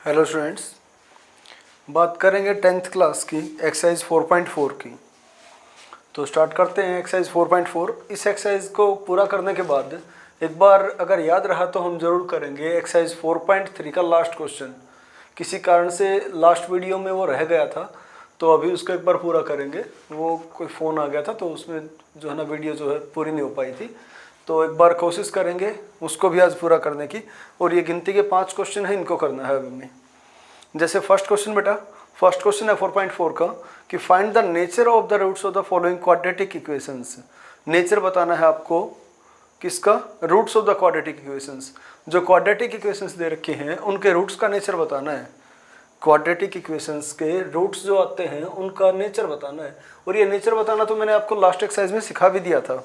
Hello students, बात करेंगे 10th class की एक्सरसाइज 4.4 की। तो स्टार्ट करते हैं एक्सरसाइज 4.4। इस एक्सरसाइज को पूरा करने के बाद एक बार अगर याद रहा तो हम ज़रूर करेंगे एक्सरसाइज 4.3 का लास्ट क्वेश्चन। किसी कारण से लास्ट वीडियो में वो रह गया था, तो अभी उसको एक बार पूरा करेंगे। वो कोई फ़ोन आ गया था तो उसमें जो है ना वीडियो जो है पूरी नहीं हो पाई थी, तो एक बार कोशिश करेंगे उसको भी आज पूरा करने की। और ये गिनती के 5 क्वेश्चन है, इनको करना है अभी में। जैसे फर्स्ट क्वेश्चन बेटा, फर्स्ट क्वेश्चन है 4.4 का कि find the nature of the roots of the following quadratic equations. Nature बताना है आपको किसका? Roots of the quadratic equations. जो क्वाड्रेटिक इक्वेशंस दे रखे हैं उनके रूट्स का नेचर बताना है। क्वाड्रेटिक इक्वेशंस के रूट्स जो आते हैं उनका नेचर बताना है। और ये नेचर बताना तो मैंने आपको लास्ट एक्सरसाइज में सिखा भी दिया था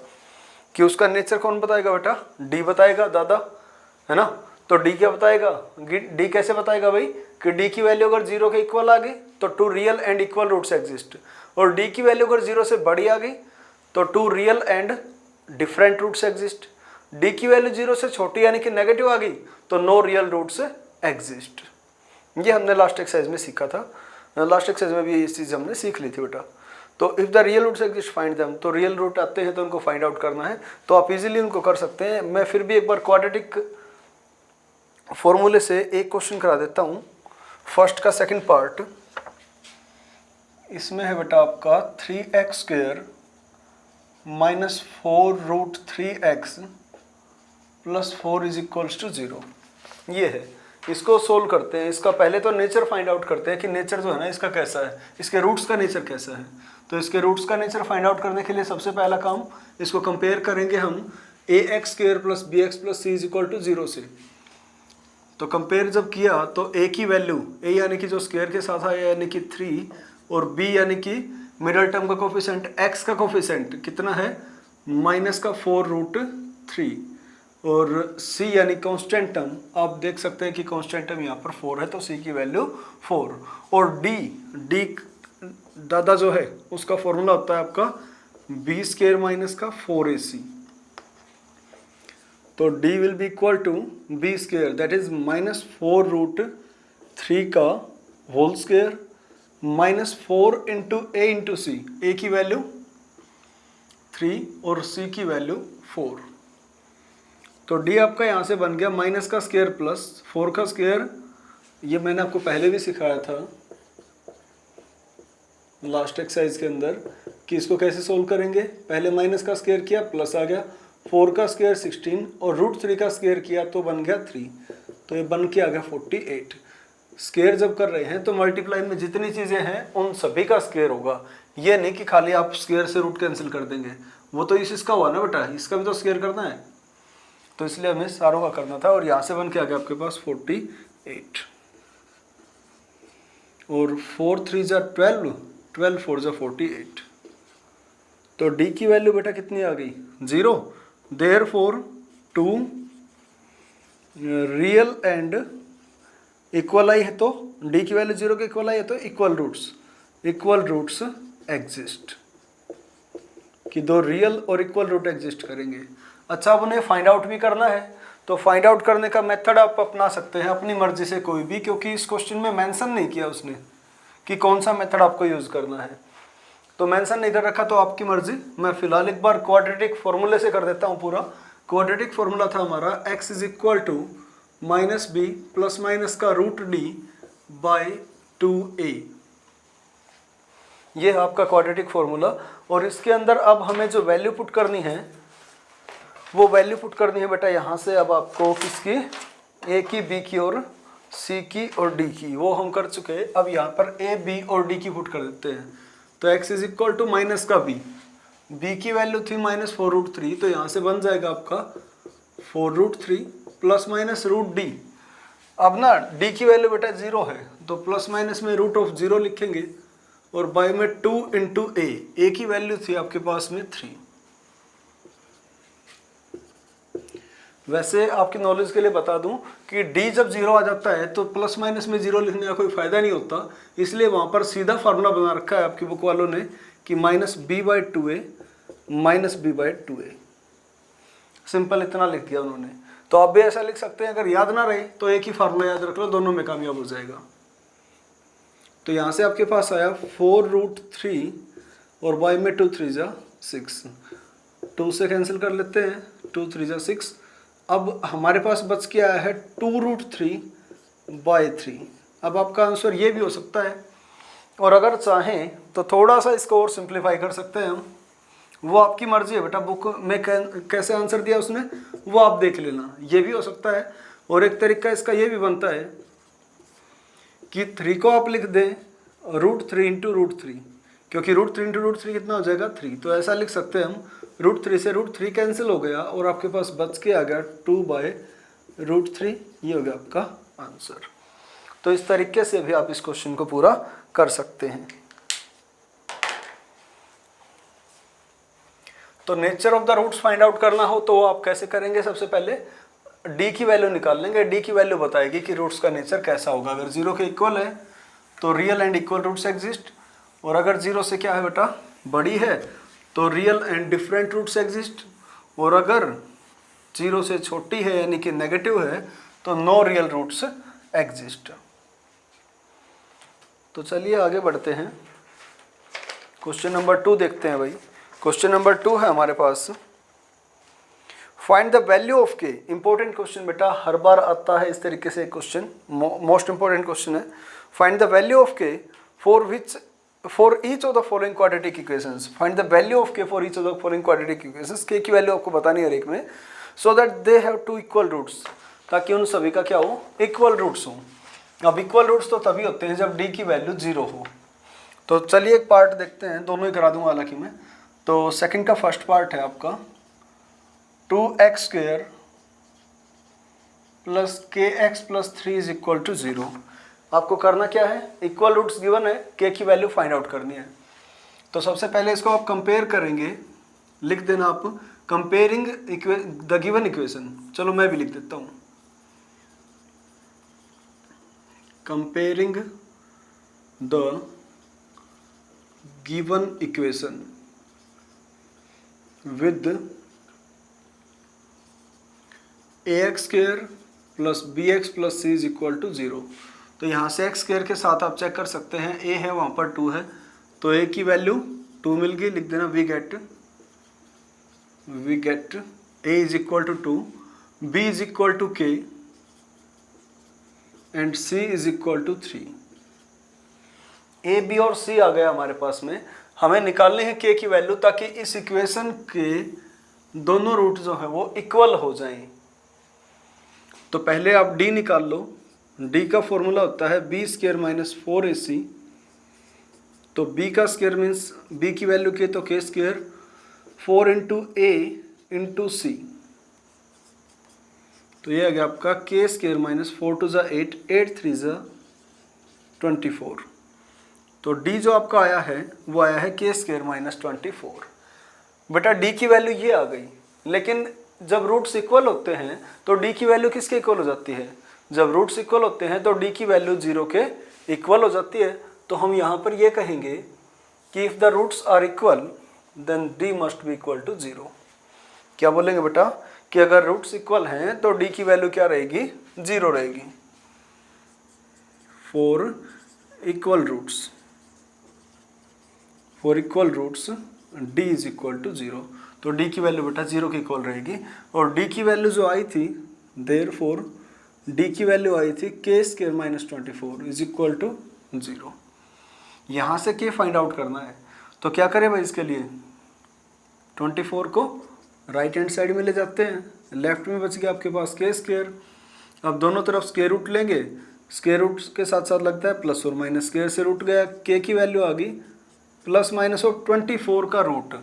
कि उसका नेचर कौन बताएगा बेटा? डी बताएगा दादा, है ना। तो डी क्या बताएगा? डी कैसे बताएगा भाई? कि डी की वैल्यू अगर 0 के इक्वल आ गई तो 2 real and equal roots exist, और डी की वैल्यू अगर 0 से बड़ी आ गई तो 2 real and different roots exist. D की वैल्यू 0 से छोटी यानी कि नेगेटिव आ गई तो नो रियल रूट्स एग्जिस्ट। ये हमने लास्ट एक्सरसाइज में सीखा था। लास्ट एक्सरसाइज में भी ये चीज़ हमने सीख ली थी बेटा। तो if the real roots exist find them, तो रियल रूट आते हैं तो उनको फाइंड आउट करना है। तो आप इजीली उनको कर सकते हैं। मैं फिर भी एक बार क्वाड्रेटिक फॉर्मूले से एक क्वेश्चन करा देता हूँ। फर्स्ट का सेकंड पार्ट इसमें है बेटा आपका 3x square minus 4 root 3x plus 4 is equals to 0। ये है, इसको सोल्व करते हैं। इसका पहले तो नेचर फाइंड आउट करते हैं कि नेचर जो है ना इसका कैसा है, इसके रूट्स का नेचर कैसा है। तो इसके रूट्स का नेचर फाइंड आउट करने के लिए सबसे पहला काम, इसको कंपेयर करेंगे हम ax square plus bx plus c is equal to 0 से। तो कंपेयर जब किया तो a की वैल्यू, a यानी कि जो स्क्वायर के साथ आया यानी कि 3, और b यानी कि मिडल टर्म का कोफिशिएंट, x का कोफिशिएंट कितना है? माइनस का 4 रूट 3, और c यानी कांस्टेंट टर्म, आप देख सकते हैं कि कांस्टेंट टर्म यहाँ पर 4 है तो c की वैल्यू 4। और d दादा जो है उसका फॉर्मूला होता है आपका b स्क्वायर माइनस का 4ac। तो d will be equal to b square that is minus 4 root 3 का whole square minus 4 into a into C. a की वैल्यू 3 और c की वैल्यू 4। तो d आपका यहाँ से बन गया माइनस का स्क्वायर प्लस 4 का स्क्वायर। ये मैंने आपको पहले भी सिखाया था लास्ट एक्सरसाइज के अंदर कि इसको कैसे सोल्व करेंगे। पहले माइनस का स्क्वायर किया, प्लस आ गया, 4 का स्क्वायर 16 और रूट 3 का स्क्वायर किया तो बन गया 3। तो ये बन के आ गया 48। स्क्वायर जब कर रहे हैं तो मल्टीप्लाई में जितनी चीज़ें हैं उन सभी का स्क्वायर होगा। ये नहीं कि खाली आप स्क्वायर से रूट कैंसिल कर देंगे, वो तो इसका हुआ ना बेटा, इसका भी तो स्क्वायर करना है। तो इसलिए हमें सारों का करना था। और यहाँ से बन के आ गया आपके पास 48, और 4 3 जा 12, 12 4 जा 48। तो d की वैल्यू बेटा कितनी आ गई? 0। देयरफॉर 2 रियल एंड इक्वल आई है, तो d की वैल्यू 0 के इक्वल आई है तो इक्वल रूट्स एग्जिस्ट, कि 2 रियल और इक्वल रूट एग्जिस्ट करेंगे। अच्छा, अब उन्हें फाइंड आउट भी करना है। तो फाइंड आउट करने का मेथड आप अपना सकते हैं अपनी मर्जी से कोई भी, क्योंकि इस क्वेश्चन में मेंशन नहीं किया उसने कि कौन सा मेथड आपको यूज़ करना है। तो मेंशन नहीं कर रखा तो आपकी मर्जी। मैं फिलहाल एक बार क्वाड्रेटिक फॉर्मूले से कर देता हूँ पूरा। क्वाड्रेटिक फॉर्मूला था हमारा x is equal to minus B plus minus का रूट डी बाई 2a। ये है आपका क्वाड्रेटिक फॉर्मूला। और इसके अंदर अब हमें जो वैल्यू पुट करनी है वो वैल्यू पुट करनी है बेटा यहाँ से। अब आपको किसकी? a की, b की और c की और d की, वो हम कर चुके हैं। अब यहाँ पर a, b और d की पुट कर देते हैं। तो x is equal to minus का b की वैल्यू थी माइनस 4 रूट 3, तो यहाँ से बन जाएगा आपका 4 root 3 plus minus root d। अब ना d की वैल्यू बेटा 0 है तो प्लस माइनस में रूट ऑफ 0 लिखेंगे, और बाय में 2 इंटू a की वैल्यू थी आपके पास में 3। वैसे आपकी नॉलेज के लिए बता दूं कि d जब 0 आ जाता है तो प्लस माइनस में 0 लिखने का कोई फायदा नहीं होता, इसलिए वहां पर सीधा फार्मूला बना रखा है आपकी बुक वालों ने कि minus B by 2a, simple इतना लिख दिया उन्होंने। तो आप भी ऐसा लिख सकते हैं, अगर याद ना रहे तो एक ही फार्मूला याद रख लो, दोनों में कामयाब हो जाएगा। तो यहाँ से आपके पास आया 4√3 और y में 2 3 जा 6, 2 से कैंसिल कर लेते हैं, 2 3 जा 6। अब हमारे पास बच के आया है 2√3/3। अब आपका आंसर ये भी हो सकता है, और अगर चाहें तो थोड़ा सा इसको और सिंप्लीफाई कर सकते हैं हम, वो आपकी मर्जी है बेटा। बुक में कैसे आंसर दिया उसने वो आप देख लेना, ये भी हो सकता है। और एक तरीका इसका ये भी बनता है कि 3 को आप लिख दें √3 × √3, क्योंकि √3 × √3 कितना हो जाएगा 3। तो ऐसा लिख सकते हैं हम, √3 से √3 कैंसिल हो गया और आपके पास बच के आ गया 2/√3। ये हो गया आपका आंसर। तो इस तरीके से भी आप इस क्वेश्चन को पूरा कर सकते हैं। तो nature of the roots find out करना हो तो आप कैसे करेंगे, सबसे पहले डी की वैल्यू निकाल लेंगे। डी की वैल्यू बताएगी कि रूट्स का नेचर कैसा होगा। अगर 0 के इक्वल है तो real and equal roots exist, और अगर 0 से क्या है बेटा बड़ी है तो real and different roots exist, और अगर 0 से छोटी है यानी कि नेगेटिव है तो नो रियल रूट्स एग्जिस्ट। तो चलिए आगे बढ़ते हैं, क्वेश्चन नंबर 2 देखते हैं भाई। क्वेश्चन नंबर 2 है हमारे पास, find the value of K. Important question बेटा, हर बार आता है इस तरीके से क्वेश्चन, मोस्ट इंपॉर्टेंट क्वेश्चन है। Find the value of K for each of the following quadratic equations. Find the value of K for each of the following quadratic equations. K की वैल्यू आपको बतानी है हर एक में, so that they have 2 equal roots, ताकि उन सभी का क्या हो, इक्वल रूट्स हो। अब इक्वल रूट्स तो तभी होते हैं जब डी की वैल्यू 0 हो। तो चलिए एक पार्ट देखते हैं, दोनों ही करा दूंगा हालांकि मैं। तो सेकंड का फर्स्ट पार्ट है आपका 2x² + kx + 3 = 0। आपको करना क्या है, इक्वल रूट्स गिवन है, के की वैल्यू फाइंड आउट करनी है। तो सबसे पहले इसको आप कंपेयर करेंगे, लिख देना आप कंपेयरिंग द गिवन इक्वेशन। चलो मैं भी लिख देता हूँ, comparing the given equation with ax² + bx + c = 0। तो यहाँ से x² के साथ आप चेक कर सकते हैं, a है वहाँ पर 2 है, तो a की वैल्यू 2 मिल गई, लिख देना we get a = 2, b = k and c = 3। a, b और c आ गया हमारे पास में। हमें निकालने हैं k की वैल्यू, ताकि इस इक्वेशन के दोनों रूट जो है वो इक्वल हो जाएं। तो पहले आप d निकाल लो। d का फॉर्मूला होता है b² - 4ac। तो b का स्क्वायर मीन्स b की वैल्यू k, तो k², 4 × a × c। तो ये आ गया आपका k² - 4 × 8, 8 × 3 = 24। तो d जो आपका आया है वो आया है k² - 24। बेटा d की वैल्यू ये आ गई, लेकिन जब रूट्स इक्वल होते हैं तो d की वैल्यू किसके इक्वल हो जाती है, जब रूट्स इक्वल होते हैं तो d की वैल्यू 0 के इक्वल हो जाती है। तो हम यहाँ पर ये कहेंगे कि if the roots are equal then d must be equal to 0। क्या बोलेंगे बेटा कि अगर रूट्स इक्वल हैं तो d की वैल्यू क्या रहेगी, 0 रहेगी। For equal roots d = 0। तो d की वैल्यू बेटा 0 के इक्वल रहेगी, और d की वैल्यू जो आई थी, देयरफॉर d की वैल्यू आई थी k² - 24 = 0। यहाँ से k फाइंड आउट करना है, तो क्या करें भाई इसके लिए, 24 को राइट हैंड साइड में ले जाते हैं, लेफ्ट में बच गया आपके पास k²। अब दोनों तरफ स्क्वायर रूट लेंगे, स्क्वायर रूट के साथ साथ लगता है प्लस और माइनस, स्क्वायर से रूट गया, k की वैल्यू आ गई ± और 24 का रूट।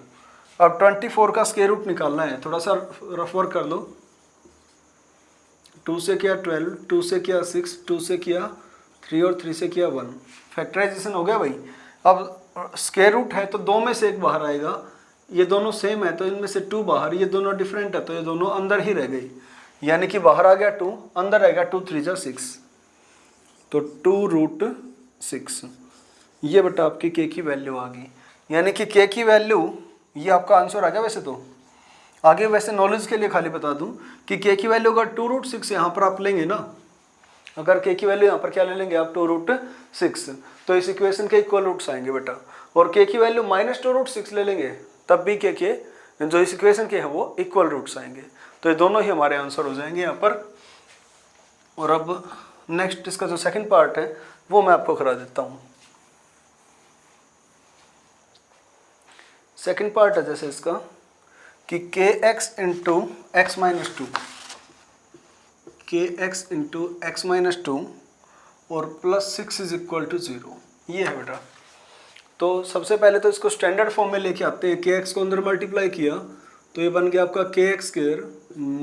अब 24 का स्क्वायर रूट निकालना है, थोड़ा सा रफ वर्क कर लो। 2 से किया 12, 2 से किया 6, 2 से किया 3 और 3 से किया 1। फैक्टराइजेशन हो गया भाई। अब स्क्वायर रूट है तो 2 में से 1 बाहर आएगा, ये दोनों सेम है तो इनमें से 2 बाहर, ये दोनों डिफरेंट है तो ये दोनों अंदर ही रह गई, यानी कि बाहर आ गया 2, अंदर रहेगा 2 3 जा 6, तो 2√6। ये बेटा आपकी k की वैल्यू आ गई, यानी कि k की वैल्यू, ये आपका आंसर आ गया वैसे तो। आगे वैसे नॉलेज के लिए खाली बता दूं कि के की वैल्यू अगर 2√6 यहाँ पर आप लेंगे ना, अगर के की वैल्यू यहाँ पर क्या ले लेंगे आप 2√6, तो इस इक्वेशन के इक्वल रूट्स आएंगे बेटा। और के की वैल्यू -2√6 ले लेंगे तब भी के जो इस इक्वेशन के हैं वो इक्वल रूट्स आएंगे। तो ये दोनों ही हमारे आंसर हो जाएंगे यहाँ पर। और अब नेक्स्ट इसका जो सेकंड पार्ट है वो मैं आपको करा देता हूँ। सेकंड पार्ट है जैसे इसका कि kx into x minus two, kx into x minus two और +6 इज इक्वल टू 0, ये है बेटा। तो सबसे पहले तो इसको स्टैंडर्ड फॉर्म में लेके आते हैं। kx को अंदर मल्टीप्लाई किया तो ये बन गया आपका kx स्क्वायर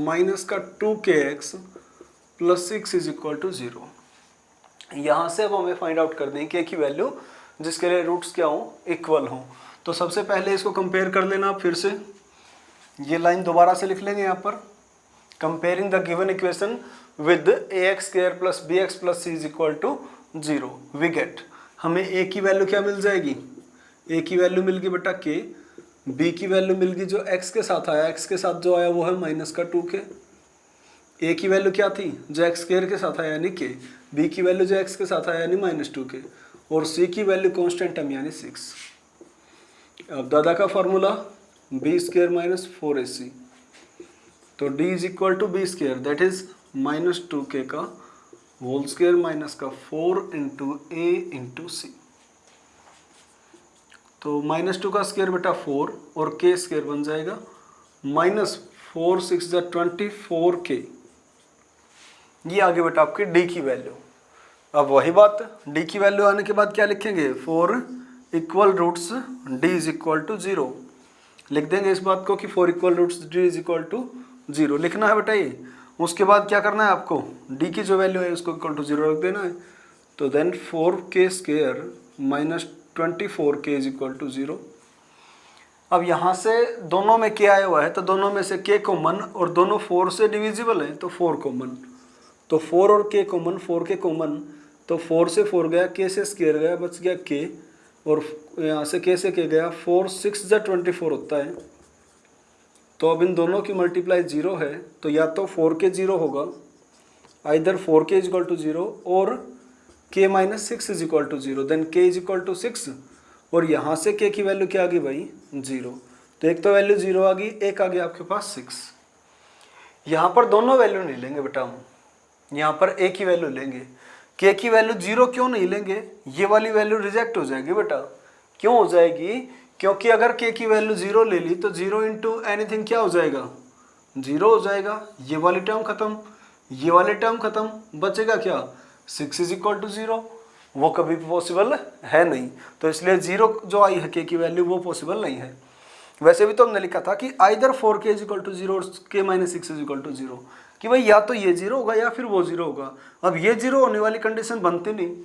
माइनस का 2kx plus 6 is equal to 0। यहाँ से अब हमें फाइंड आउट कर दें k की वैल्यू जिसके लिए रूट्स क्या हों, इक्वल हों। तो सबसे पहले इसको कंपेयर कर लेना आप फिर से, ये लाइन दोबारा से लिख लेंगे यहाँ पर, comparing the given equation with ax square plus bx plus c is equal to 0 we get, हमें a की वैल्यू क्या मिल जाएगी, a की वैल्यू मिल गई बेटा k, b की वैल्यू मिल गई जो x के साथ आया, x के साथ जो आया वो है माइनस का 2k, a की वैल्यू क्या थी जो x स्क्वायर के साथ आया यानी k, b की वैल्यू जो x के साथ आया यानी -2k, और c की वैल्यू कांस्टेंट m यानी 6। अब दादा का formula b square minus 4ac, तो d is equal to B square that is -2k का होल स्क्वायर माइनस का 4 इंटू a इंटू सी। तो -2 का स्क्वायर बेटा 4 और k स्क्वायर बन जाएगा -4 6 24k। ये आगे बेटा आपकी d की वैल्यू। अब वही बात, d की वैल्यू आने के बाद क्या लिखेंगे, 4 equal roots d is equal to 0, लिख देंगे इस बात को कि 4 equal roots d is equal to 0 लिखना है बेटा ये। उसके बाद क्या करना है आपको, d की जो वैल्यू है उसको इक्वल टू 0 रख देना है। तो then 4k square minus 24k is equal to 0। अब यहाँ से दोनों में k आया हुआ है तो दोनों में से k कॉमन, और दोनों 4 से डिविजिबल है तो 4 कॉमन, तो 4 और k कॉमन, 4k कॉमन, तो 4 से 4 गया, k से स्क्वायर गया, बच गया k, और यहाँ से k से k गया, 4 6 24 होता है। तो अब इन दोनों की मल्टीप्लाई 0 है तो या तो 4k 0 होगा, either 4k is equal to 0 और k minus 6 is equal to 0, then k is equal to 6, और यहाँ से k की वैल्यू क्या आ गई भाई 0। तो एक तो वैल्यू 0 आ गई, एक आ गया आपके पास 6। यहाँ पर दोनों वैल्यू नहीं लेंगे बेटा हम, यहाँ पर a की वैल्यू लेंगे। k की वैल्यू 0 क्यों नहीं लेंगे, ये वाली वैल्यू रिजेक्ट हो जाएगी बेटा। क्यों हो जाएगी, क्योंकि अगर k की वैल्यू 0 ले ली तो 0 इंटू एनीथिंग क्या हो जाएगा, 0 हो जाएगा। ये वाली टर्म खत्म, ये वाली टर्म खत्म, बचेगा क्या 6 इज इक्वल टू 0, वो कभी पॉसिबल है नहीं। तो इसलिए 0 जो आई है k की वैल्यू वो पॉसिबल नहीं है। वैसे भी तो हमने लिखा था कि either 4k is equal to 0 और k minus 6 is equal to 0, कि भाई या तो ये 0 होगा या फिर वो 0 होगा। अब ये 0 होने वाली कंडीशन बनती नहीं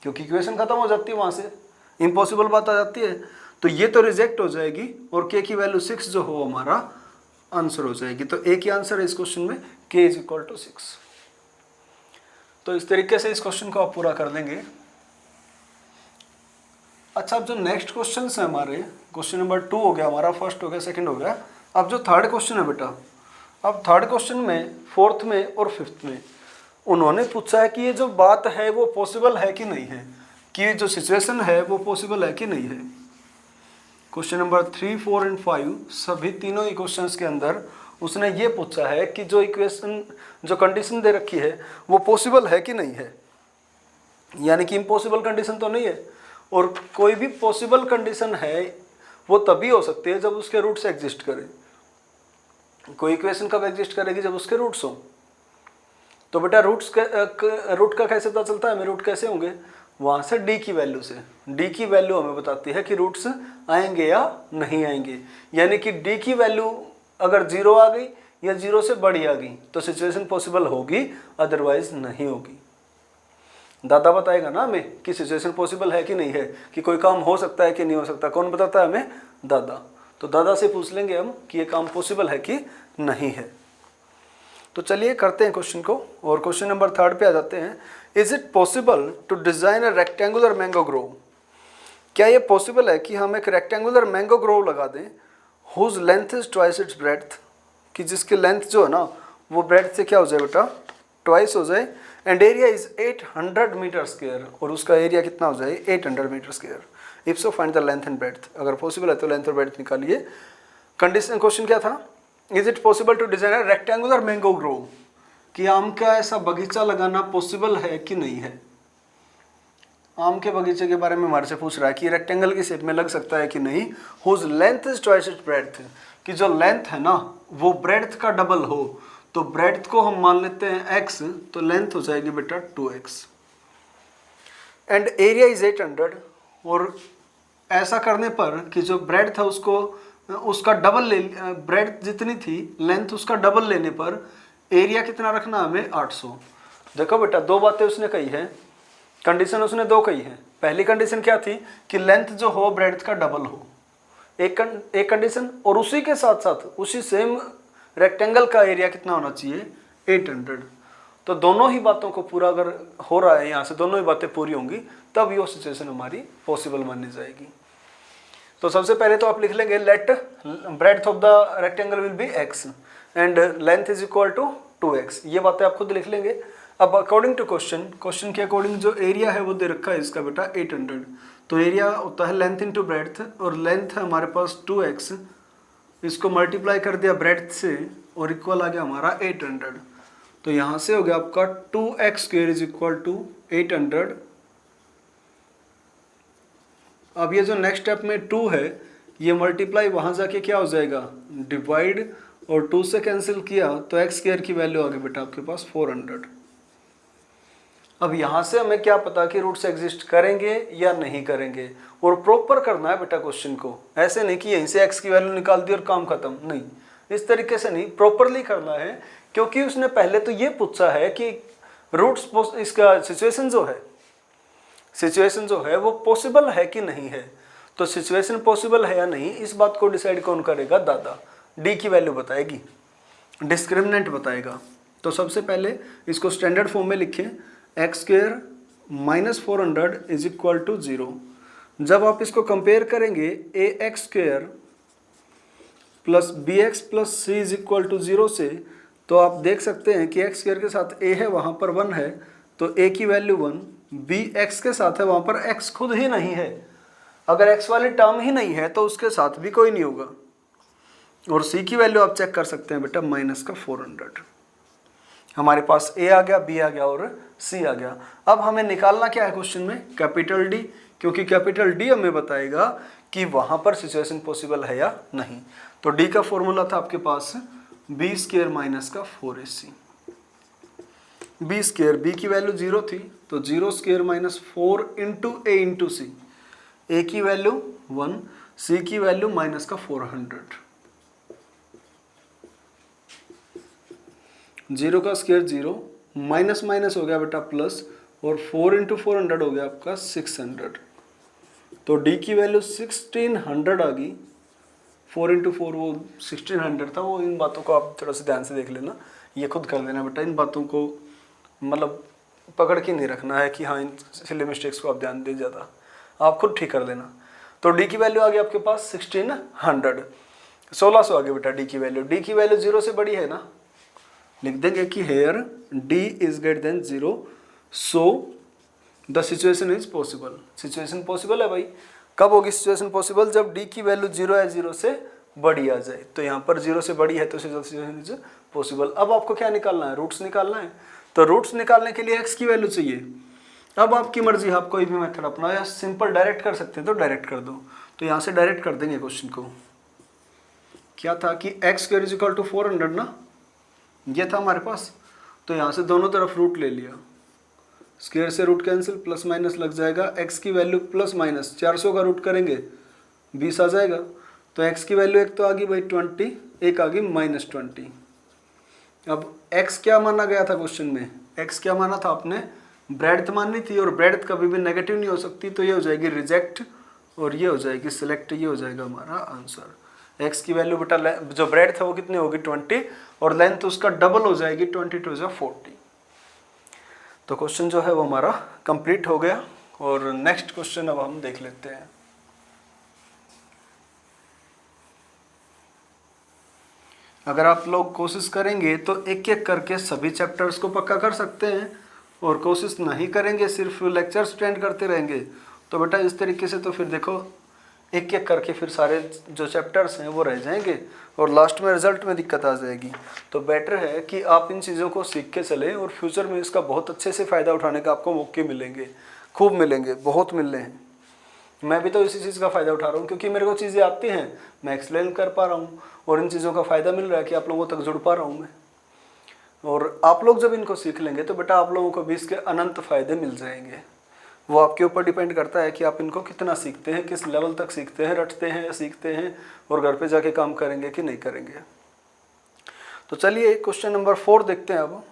क्योंकि इक्वेशन खत्म हो जाती है, वहाँ से इम्पॉसिबल बात आ जाती है। तो ये तो रिजेक्ट हो जाएगी और k की वैल्यू 6 जो हो हमारा आंसर हो जाएगी। तो a की आंसर है इस क्वेश्चन में k इज इक्वल टू 6। तो इस तरीके से इस क्वेश्चन को आप पूरा कर लेंगे। अच्छा, अब जो नेक्स्ट क्वेश्चन है हमारे, क्वेश्चन नंबर 2 हो गया हमारा, फर्स्ट हो गया, सेकंड हो गया। अब जो थर्ड क्वेश्चन है बेटा, अब थर्ड क्वेश्चन में, फोर्थ में और फिफ्थ में उन्होंने पूछा है कि ये जो बात है वो पॉसिबल है कि नहीं है, कि जो सिचुएशन है वो पॉसिबल है कि नहीं है। क्वेश्चन नंबर 3, 4 एंड 5 सभी तीनों ही क्वेश्चंस के अंदर उसने ये पूछा है कि जो इक्वेशन, जो कंडीशन दे रखी है वो पॉसिबल है कि नहीं है, यानी कि इम्पॉसिबल कंडीशन तो नहीं है। और कोई भी पॉसिबल कंडीशन है वो तभी हो सकती है जब उसके रूट्स एग्जिस्ट करें। कोई इक्वेशन कब एग्जिस्ट करेगी, जब उसके रूट्स हो। तो बेटा रूट का कैसे पता चलता है हमें, रूट कैसे होंगे, वहाँ से d की वैल्यू से। d की वैल्यू हमें बताती है कि रूट्स आएंगे या नहीं आएंगे, यानी कि d की वैल्यू अगर 0 आ गई या 0 से बड़ी आ गई तो सिचुएशन पॉसिबल होगी, अदरवाइज नहीं होगी। दादा बताएगा ना हमें कि सिचुएशन पॉसिबल है कि नहीं है, कि कोई काम हो सकता है कि नहीं हो सकता। कौन बताता है हमें, दादा। तो दादा से पूछ लेंगे हम कि ये काम पॉसिबल है कि नहीं है। तो चलिए करते हैं क्वेश्चन को, और क्वेश्चन नंबर 3 पे आ जाते हैं। Is it possible to design a rectangular mango grove, क्या ये पॉसिबल है कि हम एक रेक्टेंगुलर मैंगो ग्रोव लगा दें whose length is twice its breadth, कि जिसकी लेंथ जो है ना वो ब्रेड्थ से क्या हो जाए बेटा, ट्वाइस हो जाए, and area is 800 metre square, और उसका एरिया कितना हो जाए 800 metre square. If so find the length and breadth, अगर पॉसिबल है तो लेंथ और ब्रेड्थ निकालिए। कंडीशन क्वेश्चन क्या था, is it possible to design a rectangular mango grove, कि आम का ऐसा बगीचा लगाना पॉसिबल है कि नहीं है। आम के बगीचे के बारे में हमारे से पूछ रहा है कि रेक्टेंगल की शेप में लग सकता है कि नहीं। Whose length is twice its breadth, कि जो लेंथ है ना वो ब्रेड्थ का डबल हो, तो ब्रेड्थ को हम मान लेते हैं x, तो लेंथ हो जाएगी बेटा 2x, एंड एरिया इज 800, और ऐसा करने पर कि जो ब्रेड्थ है उसको उसका डबल ले, ब्रेड्थ जितनी थी लेंथ उसका डबल लेने पर एरिया कितना रखना हमें 800। देखो बेटा दो बातें उसने कही है, कंडीशन उसने दो कही है। पहली कंडीशन क्या थी कि लेंथ जो हो ब्रेड्थ का डबल हो, एक कंडीशन, और उसी के साथ साथ उसी सेम रेक्टेंगल का एरिया कितना होना चाहिए 800। तो दोनों ही बातों को पूरा अगर हो रहा है यहाँ से, दोनों ही बातें पूरी होंगी तब ये सिचुएशन हमारी पॉसिबल मानी जाएगी। तो सबसे पहले तो आप लिख लेंगे let breadth of the rectangle will be x and length is equal to 2x, ये बातें आप खुद लिख लेंगे। अब अकॉर्डिंग टू क्वेश्चन के अकॉर्डिंग जो एरिया है वो दे रखा है इसका बेटा 800, तो एरिया होता है लेंथ इंटू ब्रेड्थ, और लेंथ है हमारे पास 2x, इसको मल्टीप्लाई कर दिया ब्रेड्थ से और इक्वल आ गया हमारा 800। तो यहाँ से हो गया आपका 2x square is equal to 800। अब ये जो नेक्स्ट स्टेप में 2 है ये मल्टीप्लाई वहाँ जाके क्या हो जाएगा डिवाइड, और 2 से कैंसिल किया तो x स्क्वायर की वैल्यू आ गई बेटा आपके पास 400। अब यहाँ से हमें क्या पता कि रूट्स एग्जिस्ट करेंगे या नहीं करेंगे, और प्रॉपर करना है बेटा क्वेश्चन को, ऐसे नहीं कि यहीं से x की वैल्यू निकाल दी और काम खत्म, नहीं इस तरीके से नहीं, प्रॉपरली करना है। क्योंकि उसने पहले तो ये पूछा है कि रूट्स, इसका सिचुएशन जो है वो पॉसिबल है कि नहीं है, तो सिचुएशन पॉसिबल है या नहीं इस बात को डिसाइड कौन करेगा, दादा। डी की वैल्यू बताएगी, डिस्क्रिमिनेंट बताएगा। तो सबसे पहले इसको स्टैंडर्ड फॉर्म में लिखें, X square minus 400 is equal to 0। जब आप इसको कंपेयर करेंगे A X square plus B X plus C is equal to 0 से, तो आप देख सकते हैं कि एक्स स्क्वायर के साथ ए है वहाँ पर 1 है, तो ए की वैल्यू 1, बी एक्स के साथ है वहाँ पर एक्स खुद ही नहीं है, अगर एक्स वाली टर्म ही नहीं है तो उसके साथ भी कोई नहीं होगा, और सी की वैल्यू आप चेक कर सकते हैं बेटा माइनस का 400। हमारे पास ए आ गया, बी आ गया और सी आ गया। अब हमें निकालना क्या है क्वेश्चन में, कैपिटल डी, क्योंकि कैपिटल डी हमें बताएगा कि वहाँ पर सिचुएशन पॉसिबल है या नहीं। तो डी का फॉर्मूला था आपके पास बी स्क्वायर माइनस का 4ac। बी स्क्वायर, बी की वैल्यू 0 थी तो 0 स्क्वायर माइनस 4 इंटू ए इंटू सी, ए की वैल्यू 1, सी की वैल्यू माइनस का 400। 0 का स्क्वायर 0, माइनस माइनस हो गया बेटा प्लस, और 4 इंटू 400 हो गया आपका 600। तो डी की वैल्यू 1600 आ गई। 4 इंटू 4 वो 1600 था। वो इन बातों को आप थोड़ा सा ध्यान से देख लेना, ये खुद कर लेना बेटा। इन बातों को मतलब पकड़ के नहीं रखना है कि हाँ इन सिली मिस्टेक्स को आप ध्यान दे ज़्यादा, आप खुद ठीक कर लेना। तो डी की वैल्यू आ गई आपके पास 1600, 1600 आ गई बेटा डी की वैल्यू। डी की वैल्यू 0 से बड़ी है ना, लिख देंगे कि here D is greater than 0 so the situation is possible. Situation possible है भाई। कब होगी सिचुएशन पॉसिबल, जब डी की वैल्यू 0 है 0 से बड़ी आ जाए। तो यहाँ पर 0 से बड़ी है तो सिचुएशन इज पॉसिबल। अब आपको क्या निकालना है, रूट्स निकालना है। तो रूट्स निकालने के लिए एक्स की वैल्यू चाहिए। अब आपकी मर्जी, आप कोई भी मेथड अपना, या सिंपल डायरेक्ट कर सकते हैं तो डायरेक्ट कर दो। तो यहाँ से डायरेक्ट कर देंगे क्वेश्चन को। क्या था कि x square is equal to 400 ना, ये था हमारे पास। तो यहाँ से दोनों तरफ रूट ले लिया, स्क्वायर से रूट कैंसिल, प्लस माइनस लग जाएगा। एक्स की वैल्यू प्लस माइनस 400 का रूट करेंगे 20 आ जाएगा। तो एक्स की वैल्यू एक तो आ गई भाई 20, एक आ गई -20। अब एक्स क्या माना गया था क्वेश्चन में, एक्स क्या माना था आपने, ब्रेड्थ माननी थी, और ब्रेड्थ कभी भी नेगेटिव नहीं हो सकती। तो ये हो जाएगी रिजेक्ट और ये हो जाएगी सिलेक्ट, ये हो जाएगा हमारा आंसर। एक्स की वैल्यू बेटा जो ब्रेड्थ है वो कितनी होगी 20, और लेंथ उसका डबल हो जाएगी 22 × 40। तो क्वेश्चन जो है वो हमारा कंप्लीट हो गया। और नेक्स्ट क्वेश्चन अब हम देख लेते हैं। अगर आप लोग कोशिश करेंगे तो एक एक करके सभी चैप्टर्स को पक्का कर सकते हैं, और कोशिश नहीं करेंगे सिर्फ लेक्चर्स अटेंड करते रहेंगे तो बेटा इस तरीके से तो फिर देखो एक एक करके फिर सारे जो चैप्टर्स हैं वो रह जाएंगे और लास्ट में रिजल्ट में दिक्कत आ जाएगी। तो बेटर है कि आप इन चीज़ों को सीख के चलें और फ्यूचर में इसका बहुत अच्छे से फ़ायदा उठाने का आपको मौके मिलेंगे, खूब मिलेंगे, बहुत मिल रहे हैं। मैं भी तो इसी चीज़ का फ़ायदा उठा रहा हूँ क्योंकि मेरे को चीज़ें आती हैं, मैं एक्सप्लेन कर पा रहा हूँ और इन चीज़ों का फ़ायदा मिल रहा है कि आप लोगों तक जुड़ पा रहा हूँ मैं। और आप लोग जब इनको सीख लेंगे तो बेटा आप लोगों को भी इसके अनंत फ़ायदे मिल जाएंगे। वो आपके ऊपर डिपेंड करता है कि आप इनको कितना सीखते हैं, किस लेवल तक सीखते हैं, रटते हैं या सीखते हैं और घर पे जाके काम करेंगे कि नहीं करेंगे। तो चलिए क्वेश्चन नंबर 4 देखते हैं अब।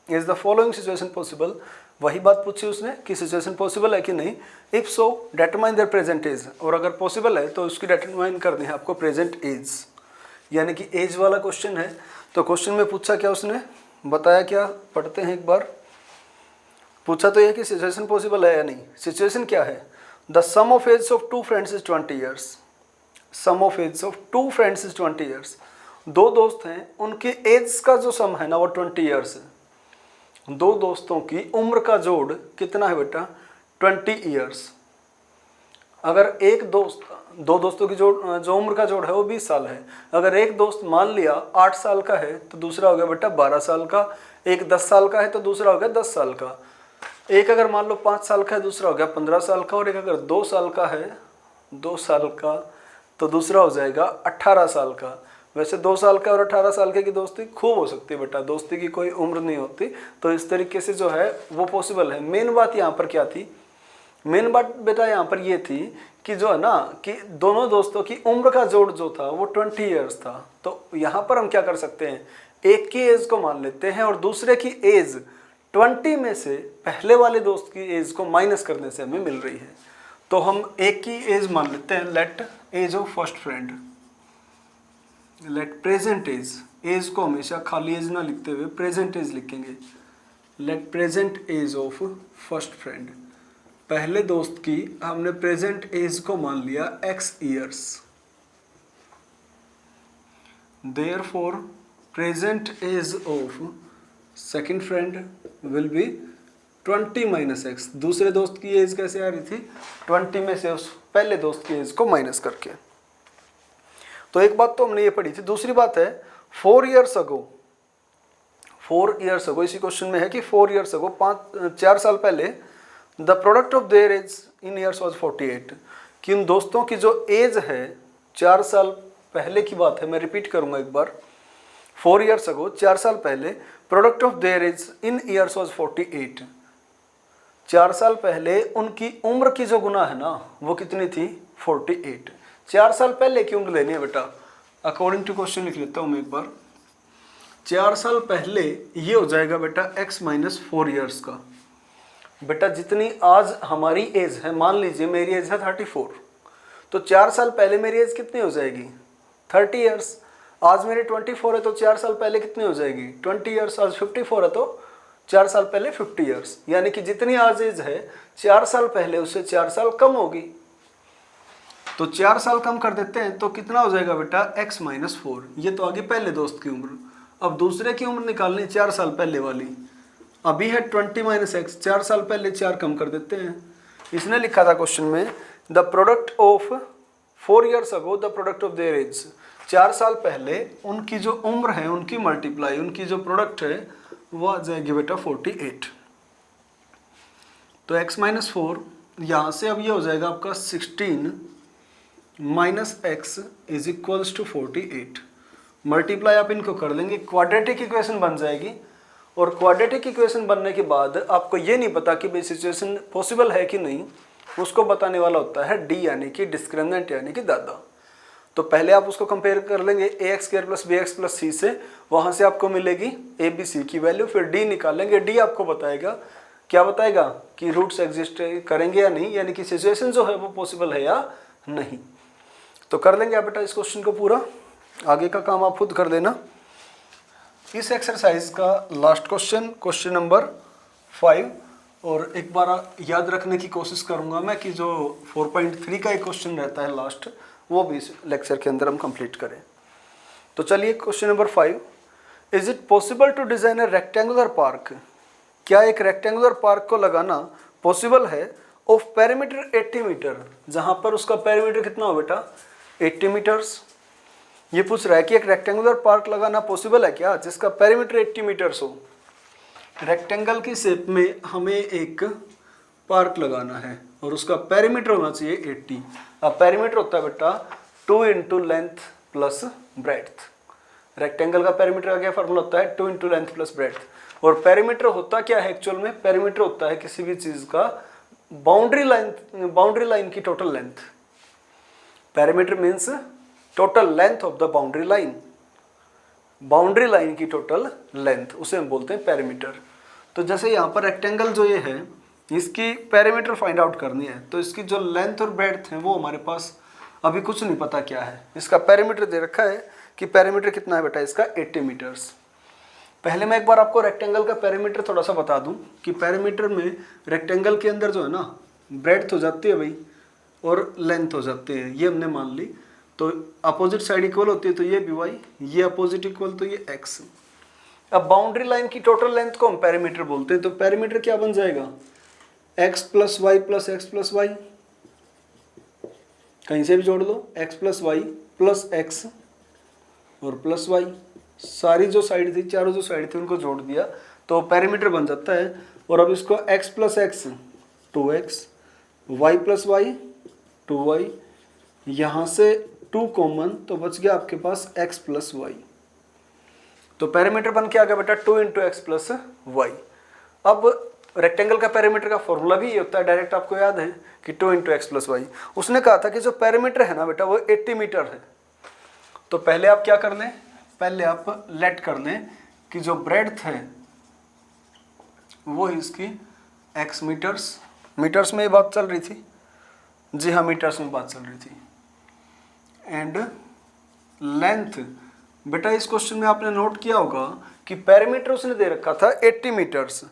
Is the following situation possible? वही बात पूछी उसने कि सिचुएशन पॉसिबल है कि नहीं। If so determine their present age, और अगर पॉसिबल है तो उसकी डिटरमाइन करनी है आपको प्रेजेंट एज, यानी कि एज वाला क्वेश्चन है। तो क्वेश्चन में पूछा क्या उसने, बताया क्या, पढ़ते हैं एक बार। पूछा तो यह कि सिचुएशन पॉसिबल है या नहीं। सिचुएशन क्या है, the sum of age of 2 friends is 20 years. Sum of age of 2 friends is 20 years. 2 दोस्त हैं, उनकी एज का जो सम है ना वो 20 ईयर्स है। 2 दोस्तों की उम्र का जोड़ कितना है बेटा, 20 ईयर्स। अगर एक दोस्त, 2 दोस्तों की जो उम्र का जोड़ है वो 20 साल है। अगर एक दोस्त मान लिया 8 साल का है तो दूसरा हो गया बेटा 12 साल का। एक 10 साल का है तो दूसरा हो गया 10 साल का। एक अगर मान लो 5 साल का है दूसरा हो गया 15 साल का। और एक अगर 2 साल का है, 2 साल का, तो दूसरा हो जाएगा 18 साल का। वैसे 2 साल का और 18 साल के की दोस्ती खूब हो सकती है बेटा, दोस्ती की कोई उम्र नहीं होती। तो इस तरीके से जो है वो पॉसिबल है। मेन बात यहाँ पर क्या थी, मेन बात बेटा यहाँ पर ये थी कि जो है ना कि दोनों दोस्तों की उम्र का जोड़ जो था वो 20 ईयर्स था। तो यहाँ पर हम क्या कर सकते हैं, एक की एज को मान लेते हैं और दूसरे की एज 20 में से पहले वाले दोस्त की एज को माइनस करने से हमें मिल रही है। तो हम एक की एज मान लेते हैं, let age of first friend, let present age, age को हमेशा खाली एज ना लिखते हुए प्रेजेंट एज लिखेंगे। Let present age of first friend, पहले दोस्त की हमने प्रेजेंट एज को मान लिया x years. Therefore present age of second friend will be 20 minus x। दूसरे दोस्त की एज कैसे आ रही थी, 20 में से उस पहले दोस्त की एज को माइनस करके। तो एक बात तो हमने ये पढ़ी थी। दूसरी बात है 4 ईयर्स अगो, 4 ईयर्स अगो, इसी क्वेश्चन में है कि 4 ईयर्स अगो, 4 साल पहले, the product of their age in years was 48, कि उन दोस्तों की जो एज है 4 साल पहले की बात है। मैं रिपीट करूंगा एक बार, 4 ईयर्स अगो, 4 साल पहले, product of their age in years was 48। 4 साल पहले उनकी उम्र की जो गुना है ना वो कितनी थी, 48। 4 साल पहले की उम्र लेनी है बेटा, अकॉर्डिंग टू क्वेश्चन लिख लेता हूँ मैं एक बार। 4 साल पहले ये हो जाएगा बेटा x माइनस 4 ईयर्स का। बेटा जितनी आज हमारी एज है, मान लीजिए मेरी एज है 34, तो 4 साल पहले मेरी एज कितनी हो जाएगी, 30 ईयर्स। आज मेरी 24 है तो 4 साल पहले कितनी हो जाएगी, 20 ईयर्स। आज 54 है तो 4 साल पहले 50 ईयर्स। यानी कि जितनी आज एज है 4 साल पहले उससे 4 साल कम होगी। तो 4 साल कम कर देते हैं तो कितना हो जाएगा बेटा, x माइनस 4। ये तो आगे पहले दोस्त की उम्र। अब दूसरे की उम्र निकालनी 4 साल पहले वाली, अभी है 20 माइनस x, 4 साल पहले 4 कम कर देते हैं। इसने लिखा था क्वेश्चन में, the product of 4 years ago the product of their age. 4 साल पहले उनकी जो उम्र है उनकी मल्टीप्लाई, उनकी जो प्रोडक्ट है वो आ जाएगी बेटा 48। तो x माइनस 4 यहाँ से अब ये हो जाएगा आपका 16 minus x is equals to 48। Multiply आप इनको कर लेंगे, क्वाड्रेटिक इक्वेशन बन जाएगी। और क्वाड्रेटिक इक्वेशन बनने के बाद आपको ये नहीं पता कि भाई सिचुएशन पॉसिबल है कि नहीं, उसको बताने वाला होता है डी यानी कि डिस्क्रिमिनेंट यानी कि दादा। तो पहले आप उसको कंपेयर कर लेंगे ax square plus bx plus c से, वहाँ से आपको मिलेगी a b c की वैल्यू, फिर d निकालेंगे। d आपको बताएगा, क्या बताएगा कि रूट्स एग्जिस्ट करेंगे या नहीं, यानी कि सिचुएशन जो है वो पॉसिबल है या नहीं। तो कर लेंगे आप बेटा इस क्वेश्चन को पूरा, आगे का काम आप खुद कर देना। इस एक्सरसाइज का लास्ट क्वेश्चन, क्वेश्चन नंबर 5, और एक बार याद रखने की कोशिश करूंगा मैं कि जो 4.3 का एक क्वेश्चन रहता है लास्ट, वो भी इस लेक्चर के अंदर हम कंप्लीट करें। तो चलिए question number 5, is it possible to design a rectangular park, क्या एक रेक्टेंगुलर पार्क को लगाना पॉसिबल है ऑफ पेरीमीटर 80 मीटर, जहां पर उसका पेरीमीटर कितना हो बेटा 80 मीटर्स। ये पूछ रहा है कि एक रेक्टेंगुलर पार्क लगाना पॉसिबल है क्या जिसका पेरीमीटर 80 मीटर्स हो। रेक्टेंगल की शेप में हमें एक पार्क लगाना है और उसका पेरीमीटर होना चाहिए 80। अब पेरीमीटर होता है बेटा 2 into length plus breadth. Rectangle का पेरीमीटर का क्या फॉर्मूला होता है 2 इंटू लेंथ प्लस ब्रेड्थ। और पेरीमीटर होता क्या है एक्चुअल में, पेरीमीटर होता है किसी भी चीज का बाउंड्री लाइन की total length. Perimeter means total length of the boundary line, boundary line की टोटल लेंथ, उसे हम बोलते हैं पेरीमीटर। तो जैसे यहाँ पर रेक्टेंगल जो ये है इसकी पेरीमीटर फाइंड आउट करनी है, तो इसकी जो लेंथ और ब्रेड्थ है वो हमारे पास अभी कुछ नहीं पता क्या है। इसका पेरीमीटर दे रखा है कि पेरीमीटर कितना है बेटा इसका 80 मीटर्स। पहले मैं एक बार आपको रेक्टेंगल का पेरीमीटर थोड़ा सा बता दूं कि पेरीमीटर में रेक्टेंगल के अंदर जो है ना ब्रेड्थ हो जाती है भाई और लेंथ हो जाती है, ये हमने मान ली। तो अपोजिट साइड इक्वल होती है तो ये भी वाई, ये अपोजिट इक्वल तो ये एक्स। अब बाउंड्री लाइन की टोटल लेंथ को हम पेरीमीटर बोलते हैं, तो पेरीमीटर क्या बन जाएगा X plus Y plus X plus Y, कहीं से भी जोड़ लो, X plus Y plus X और प्लस वाई, सारी जो साइड थी चारों जो साइड थी उनको जोड़ दिया तो पेरीमीटर बन जाता है। और अब इसको x plus x 2x, y plus y 2y, यहाँ से 2 कॉमन तो बच गया आपके पास x प्लस वाई। तो पेरीमीटर बन के आ गया बेटा 2 इंटू एक्स प्लस वाई। अब रेक्टेंगल का पेरीमीटर का फॉर्मूला भी ये होता है, डायरेक्ट आपको याद है कि 2 इंटू एक्स प्लस वाई। उसने कहा था कि जो पेरीमीटर है ना बेटा वो 80 मीटर है। तो पहले आप क्या कर लें, पहले आप लेट कर लें कि जो ब्रेड्थ है वो इसकी x मीटर्स, मीटर्स में ये बात चल रही थी, जी हाँ मीटर्स में बात चल रही थी, एंड लेंथ बेटा इस क्वेश्चन में आपने नोट किया होगा कि पेरीमीटर उसने दे रखा था 80 मीटर्स।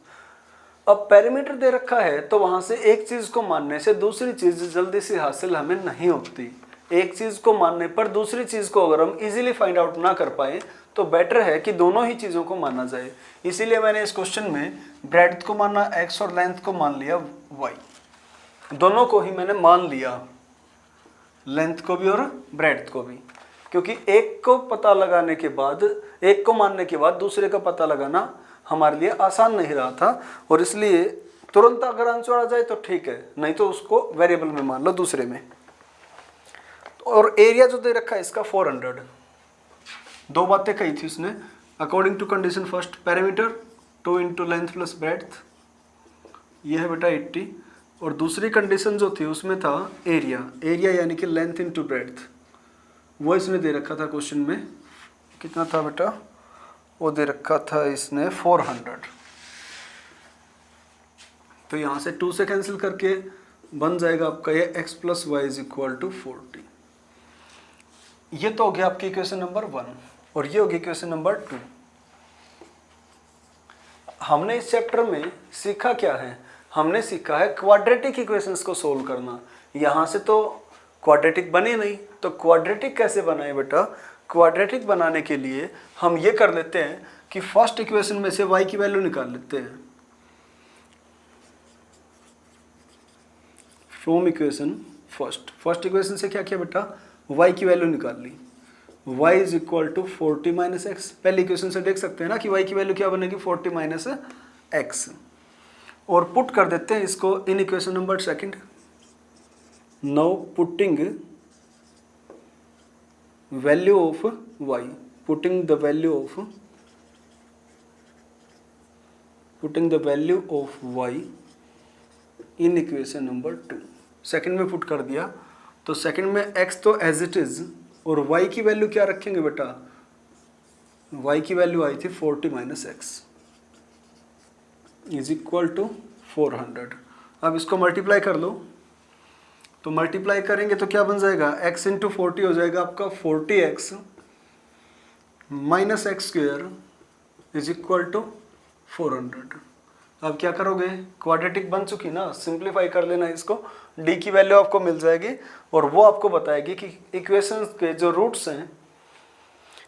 अब पेरीमीटर दे रखा है तो वहां से एक चीज को मानने से दूसरी चीज जल्दी से हासिल हमें नहीं होती। एक चीज को मानने पर दूसरी चीज को अगर हम इजीली फाइंड आउट ना कर पाए तो बेटर है कि दोनों ही चीजों को माना जाए। इसीलिए मैंने इस क्वेश्चन में ब्रेड्थ को माना x और लेंथ को मान लिया y, दोनों को ही मैंने मान लिया, लेंथ को भी और ब्रेड्थ को भी, क्योंकि एक को पता लगाने के बाद, एक को मानने के बाद दूसरे का पता लगाना हमारे लिए आसान नहीं रहा था। और इसलिए तुरंत अगर आंसर आ जाए तो ठीक है, नहीं तो उसको वेरिएबल में मान लो दूसरे में। और एरिया जो दे रखा है इसका 400। दो बातें कही थी उसने, according to condition first perimeter 2 into length plus breadth, यह है बेटा 80। और दूसरी कंडीशन जो थी उसमें था एरिया, एरिया यानी कि लेंथ इंटू ब्रेड्थ, वो इसने दे रखा था क्वेश्चन में। कितना था बेटा, वो दे रखा था इसने 400। तो यहाँ से 2 से कैंसिल करके बन जाएगा आपका ये x plus y is equal to 40। ये तो हो गया आपकी इक्वेशन नंबर 1 और ये होगी इक्वेशन नंबर 2। हमने इस चैप्टर में सीखा क्या है, हमने सीखा है क्वाड्रेटिक इक्वेशंस को सोल्व करना। यहाँ से तो क्वाड्रेटिक बने नहीं, तो क्वाड्रेटिक कैसे बनाए बेटा, क्वाड्रेटिक बनाने के लिए हम ये कर लेते हैं कि फर्स्ट इक्वेशन में से y की वैल्यू निकाल लेते हैं। फ्रॉम इक्वेशन फर्स्ट इक्वेशन से क्या किया बेटा, y की वैल्यू निकाल ली, y is equal to 40 minus x. पहले इक्वेशन से देख सकते हैं ना कि y की वैल्यू क्या बनेगी 40 माइनस एक्स। और पुट कर देते हैं इसको in equation number second. Now putting value of y, putting the value of y in equation number 2। Second में पुट कर दिया तो सेकंड में x तो एज इट इज और y की वैल्यू क्या रखेंगे बेटा, y की वैल्यू आई थी 40 minus x is equal to 400। अब इसको मल्टीप्लाई कर लो, तो मल्टीप्लाई करेंगे तो क्या बन जाएगा, x इंटू 40 हो जाएगा आपका 40x minus x square is equal to 400। अब क्या करोगे, क्वाड्रेटिक बन चुकी ना, सिंप्लीफाई कर लेना इसको, d की वैल्यू आपको मिल जाएगी और वो आपको बताएगी कि इक्वेशंस के जो रूट्स हैं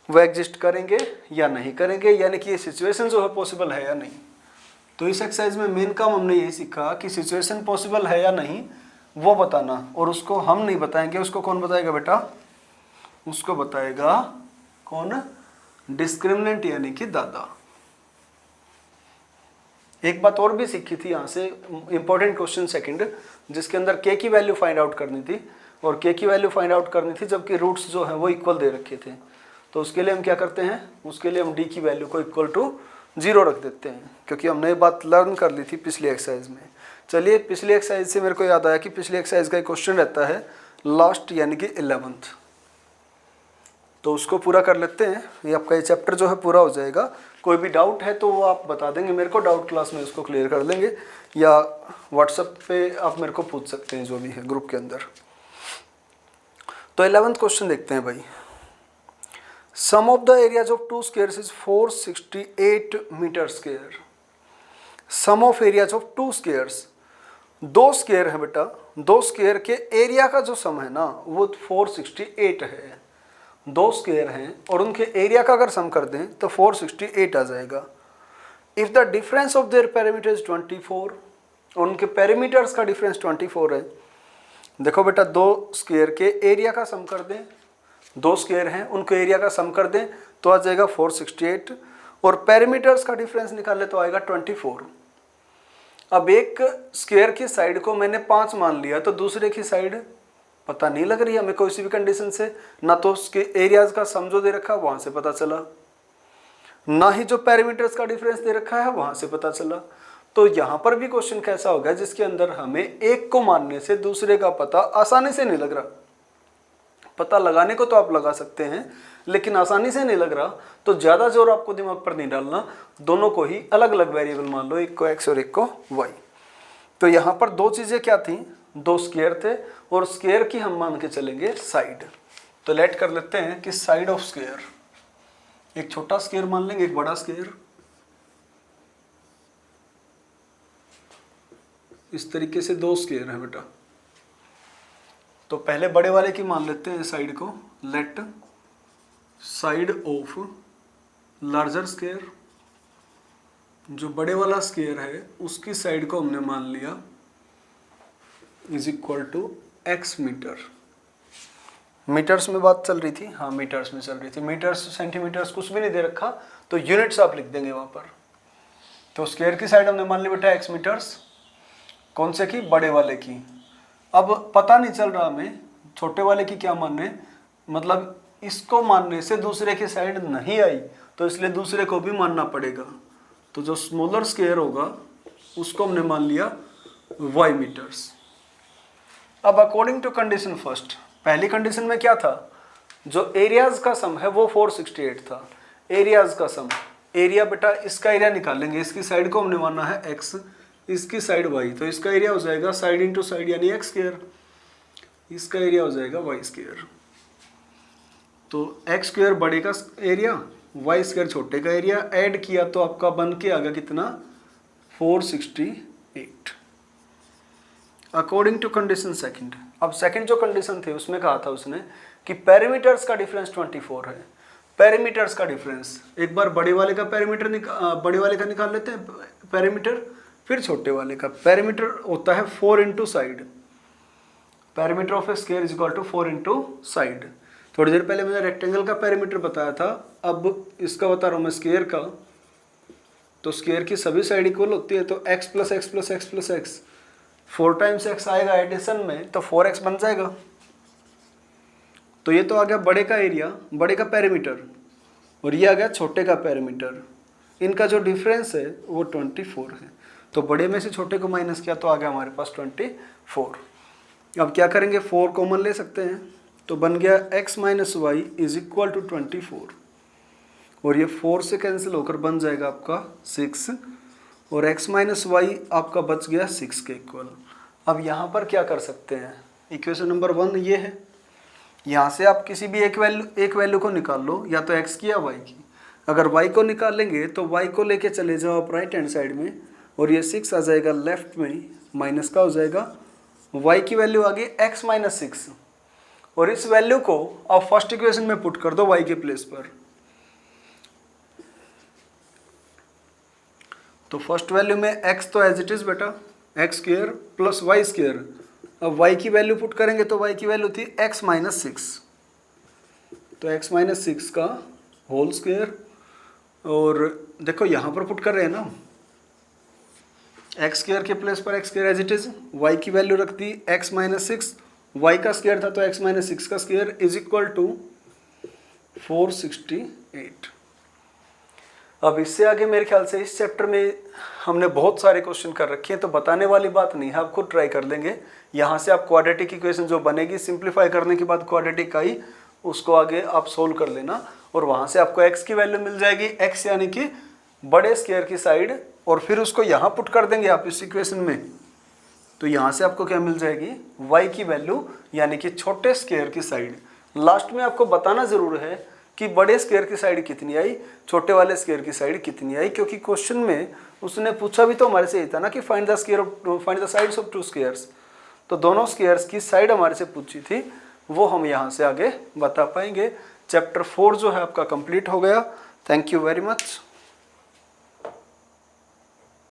वो एग्जिस्ट करेंगे या नहीं करेंगे, यानी कि ये सिचुएशन जो है पॉसिबल है या नहीं। तो इस एक्सरसाइज में मेन काम हमने यही सीखा कि सिचुएशन पॉसिबल है या नहीं वो बताना, और उसको हम नहीं बताएंगे, उसको कौन बताएगा बेटा? उसको बताएगा कौन? डिस्क्रिमिनेंट यानी कि दादा। एक बात और भी सीखी थी यहाँ से, इंपॉर्टेंट क्वेश्चन सेकंड, जिसके अंदर के की वैल्यू फाइंड आउट करनी थी, और के की वैल्यू फाइंड आउट करनी थी जबकि रूट्स जो है वो इक्वल दे रखे थे। तो उसके लिए हम क्या करते हैं? उसके लिए हम डी की वैल्यू को इक्वल टू 0 रख देते हैं, क्योंकि हमने ये बात लर्न कर ली थी पिछली एक्सरसाइज में। चलिए, पिछली एक्सरसाइज से मेरे को याद आया कि पिछली एक्सरसाइज का एक क्वेश्चन रहता है लास्ट यानी कि 11th, तो उसको पूरा कर लेते हैं। ये आपका ये चैप्टर जो है पूरा हो जाएगा। कोई भी डाउट है तो वो आप बता देंगे मेरे को, डाउट क्लास में उसको क्लियर कर देंगे, या व्हाट्सएप पे आप मेरे को पूछ सकते हैं, जो भी है ग्रुप के अंदर। तो 11th क्वेश्चन देखते हैं भाई। Sum of the areas of 2 squares is 468 metre square. Sum of areas of 2 squares, 2 square है बेटा, 2 स्क्वायर के एरिया का जो सम है ना वो 468 है। 2 स्क्वायर हैं और उनके एरिया का अगर सम कर दें तो 468 आ जाएगा। If the difference of their perimeter is 24, और उनके पेरीमीटर्स का डिफरेंस 24 है। देखो बेटा, 2 स्क्वायर के एरिया का सम कर दें, 2 स्क्वायर हैं उनके एरिया का सम कर दें तो आ जाएगा 468, और पेरीमीटर्स का डिफरेंस निकाले तो आएगा 24। अब एक स्क्वायर की साइड को मैंने 5 मान लिया, तो दूसरे की साइड पता नहीं लग रही हमें कोई भी कंडीशन से, ना तो उसके एरियाज का सम जो दे रखा है वहां से पता चला, ना ही जो पेरीमीटर्स का डिफरेंस दे रखा है वहां से पता चला। तो यहाँ पर भी क्वेश्चन कैसा हो गया जिसके अंदर हमें एक को मानने से दूसरे का पता आसानी से नहीं लग रहा। पता लगाने को तो आप लगा सकते हैं, लेकिन आसानी से नहीं लग रहा, तो ज़्यादा जोर आपको दिमाग पर नहीं डालना, दोनों को ही अलग अलग वेरिएबल मान लो, एक को x और एक को y। तो यहाँ पर 2 चीज़ें क्या थी? 2 स्क्वायर थे, और स्क्वायर की हम मान के चलेंगे साइड। तो लेट कर लेते हैं कि साइड ऑफ स्क्वायर, एक छोटा स्क्वायर मान लेंगे, एक बड़ा स्क्वायर। इस तरीके से 2 स्क्वायर है बेटा। तो पहले बड़े वाले की मान लेते हैं साइड को, let side of larger square. जो बड़े वाला स्क्वायर है उसकी साइड को हमने मान लिया is equal to x metre. Metres में बात चल रही थी, हाँ मीटर्स में चल रही थी, मीटर्स सेंटीमीटर्स कुछ भी नहीं दे रखा, तो यूनिट्स आप लिख देंगे वहां पर। तो स्क्वायर की साइड हमने मान ली बेटा x मीटर्स, कौन से की? बड़े वाले की। अब पता नहीं चल रहा हमें छोटे वाले की क्या मानने, मतलब इसको मानने से दूसरे की साइड नहीं आई, तो इसलिए दूसरे को भी मानना पड़ेगा। तो जो स्मॉलर स्क्वायर होगा उसको हमने मान लिया y मीटर्स। अब अकॉर्डिंग टू कंडीशन फर्स्ट, पहली कंडीशन में क्या था? जो एरियाज का सम है वो 468 था। एरियाज का सम, एरिया बेटा इसका एरिया निकालेंगे, इसकी साइड को हमने माना है x, इसकी साइड y, तो इसका एरिया हो जाएगा साइड इंटू साइड यानी x स्क्वायर, इसका एरिया हो जाएगा y स्क्वायर। तो x स्क्वायर बड़े का एरिया, y स्क्वायर छोटे का एरिया, ऐड किया तो आपका बन के आ गया कितना? 468 अकॉर्डिंग टू कंडीशन सेकंड। अब सेकंड जो कंडीशन थी उसमें कहा था उसने कि पेरीमीटर्स का डिफरेंस 24 है। पेरीमीटर्स का डिफरेंस, एक बार बड़े वाले का बड़े वाले का निकाल लेते हैं पेरीमीटर, फिर छोटे वाले का। पेरीमीटर होता है 4 into side, perimeter of a square is equal to 4 into side. थोड़ी देर पहले मैंने रेक्टेंगल का पेरीमीटर बताया था, अब इसका बता रहा हूँ मैं स्क्वायर का। तो स्क्वायर की सभी साइड इक्वल होती है, तो x plus X plus X plus x, 4 times x आएगा एडिशन में, तो 4x बन जाएगा। तो ये तो आ गया बड़े का एरिया, बड़े का पेरीमीटर, और ये आ गया छोटे का पेरीमीटर। इनका जो डिफरेंस है वो 24 है। तो बड़े में से छोटे को माइनस किया तो आ गया हमारे पास 24। अब क्या करेंगे? 4 कॉमन ले सकते हैं, तो बन गया x minus y is equal to 24, और ये 4 से कैंसिल होकर बन जाएगा आपका 6, और x माइनस वाई आपका बच गया 6 के इक्वल। अब यहाँ पर क्या कर सकते हैं? इक्वेशन नंबर 1 ये है, यहाँ से आप किसी भी एक वैल्यू को निकाल लो, या तो x की या y की। अगर y को निकालेंगे तो y को लेके चले जाओ आप राइट हैंड साइड में, और ये 6 आ जाएगा लेफ्ट में, माइनस का हो जाएगा, y की वैल्यू आ गई x माइनस 6, और इस वैल्यू को आप फर्स्ट इक्वेशन में पुट कर दो y के प्लेस पर। तो फर्स्ट वैल्यू में x तो एज इट इज़ बेटा x square plus y square. अब y की वैल्यू पुट करेंगे तो y की वैल्यू थी x माइनस 6, तो x माइनस 6 का होल स्क्वेयर। और देखो यहाँ पर पुट कर रहे हैं ना, एक्स स्क्वेयर के प्लेस पर x square as it is, y की वैल्यू रख दी x माइनस 6, वाई का स्क्वेयर था तो x माइनस 6 का स्क्वेयर इज इक्वल टू 468। अब इससे आगे मेरे ख्याल से इस चैप्टर में हमने बहुत सारे क्वेश्चन कर रखे हैं, तो बताने वाली बात नहीं है, आप खुद ट्राई कर लेंगे। यहाँ से आप क्वाड्रेटिक इक्वेशन जो बनेगी सिंप्लीफाई करने के बाद क्वाड्रेटिक आई, उसको आगे आप सोल्व कर लेना, और वहाँ से आपको x की वैल्यू मिल जाएगी, x यानी कि बड़े स्क्वायर की साइड, और फिर उसको यहाँ पुट कर देंगे आप इस इक्वेशन में, तो यहाँ से आपको क्या मिल जाएगी, y की वैल्यू यानी कि छोटे स्क्वायर की साइड। लास्ट में आपको बताना ज़रूर है कि बड़े स्क्वायर की साइड कितनी आई, छोटे वाले स्क्वायर की साइड कितनी आई, क्योंकि क्वेश्चन में उसने पूछा भी तो हमारे से यही था ना कि find the sides of to squares, तो दोनों स्क्वायर्स की साइड हमारे से पूछी थी, वो हम यहाँ से आगे बता पाएंगे। चैप्टर 4 जो है आपका कंप्लीट हो गया। Thank you very much.